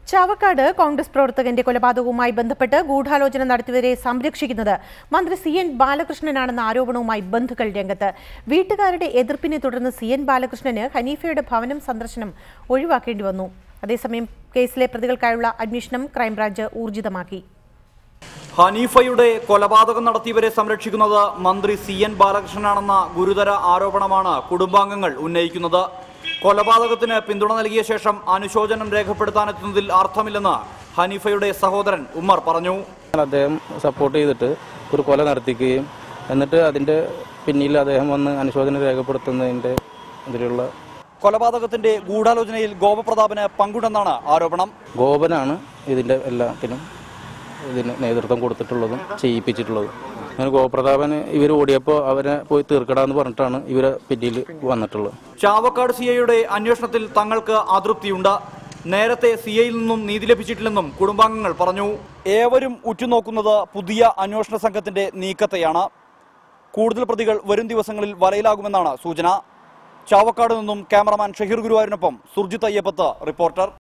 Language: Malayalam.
ചാവക്കാട് കോൺഗ്രസ് പ്രവർത്തകന്റെ കൊലപാതകവുമായി ബന്ധപ്പെട്ട് ഗൂഢാലോചന നടത്തിയവരെ സംരക്ഷിക്കുന്നത് മന്ത്രി CN ബാലകൃഷ്ണനാണെന്ന ആരോപണവുമായി ബന്ധുക്കൾ രംഗത്ത്. വീട്ടുകാരുടെ എതിർപ്പിനെ തുടർന്ന് CN ബാലകൃഷ്ണന് ഹനീഫയുടെ ഭവനം സന്ദർശനം ഒഴിവാക്കേണ്ടി വന്നു. അതേസമയം കേസിലെ പ്രതികൾക്കായുള്ള അന്വേഷണം ക്രൈംബ്രാഞ്ച് ഊർജിതമാക്കി. ഹനീഫയുടെ കൊലപാതകം നടത്തിയവരെ സംരക്ഷിക്കുന്നത് മന്ത്രി CN ബാലകൃഷ്ണനാണെന്ന ഗുരുതര ആരോപണമാണ് കുടുംബാംഗങ്ങൾ ഉന്നയിക്കുന്നത്. കൊലപാതകത്തിന് പിന്തുണ നൽകിയ ശേഷം അനുശോചനം രേഖപ്പെടുത്താനെത്തുന്നതിൽ അർത്ഥമില്ലെന്ന് ഹനീഫയുടെ സഹോദരൻ ഉമ്മർ പറഞ്ഞു. അദ്ദേഹം സപ്പോർട്ട് ചെയ്തിട്ട് ഒരു കൊല നടത്തിക്കുകയും എന്നിട്ട് അതിന്റെ പിന്നിൽ അദ്ദേഹം വന്ന് അനുശോചനം രേഖപ്പെടുത്തുന്നതിന്റെ ഇതിലുള്ള കൊലപാതകത്തിന്റെ ഗൂഢാലോചനയിൽ ഗോപപ്രതാപന് പങ്കുണ്ടെന്നാണ് ആരോപണം. ഗോപനാണ് ഇതിന്റെ എല്ലാത്തിനും ഇതിന് നേതൃത്വം കൊടുത്തിട്ടുള്ളതും ചെയ്യിപ്പിച്ചിട്ടുള്ളതും. അങ്ങനെ ഗോപ്രതാപന് ഇവർ ഓടിയപ്പോൾ അവരെ പോയി തീർക്കടാന്ന് പറഞ്ഞിട്ടാണ് ഇവരെ പിന്നിൽ വന്നിട്ടുള്ളത്. ചാവക്കാട് CIയുടെ അന്വേഷണത്തിൽ തങ്ങൾക്ക് അതൃപ്തിയുണ്ട്. നേരത്തെ CIയിൽ നിന്നും നീതി ലഭിച്ചിട്ടില്ലെന്നും കുടുംബാംഗങ്ങൾ പറഞ്ഞു. ഏവരും ഉറ്റുനോക്കുന്നത് പുതിയ അന്വേഷണ സംഘത്തിന്റെ നീക്കത്തെയാണ്. കൂടുതൽ പ്രതികൾ വരും ദിവസങ്ങളിൽ വലയിലാകുമെന്നാണ് സൂചന. ചാവക്കാട് നിന്നും ക്യാമറമാൻ ഷഹീർ ഗുരുവായൂരിനൊപ്പം സുർജിത് അയ്യപ്പത്ത്, റിപ്പോർട്ടർ.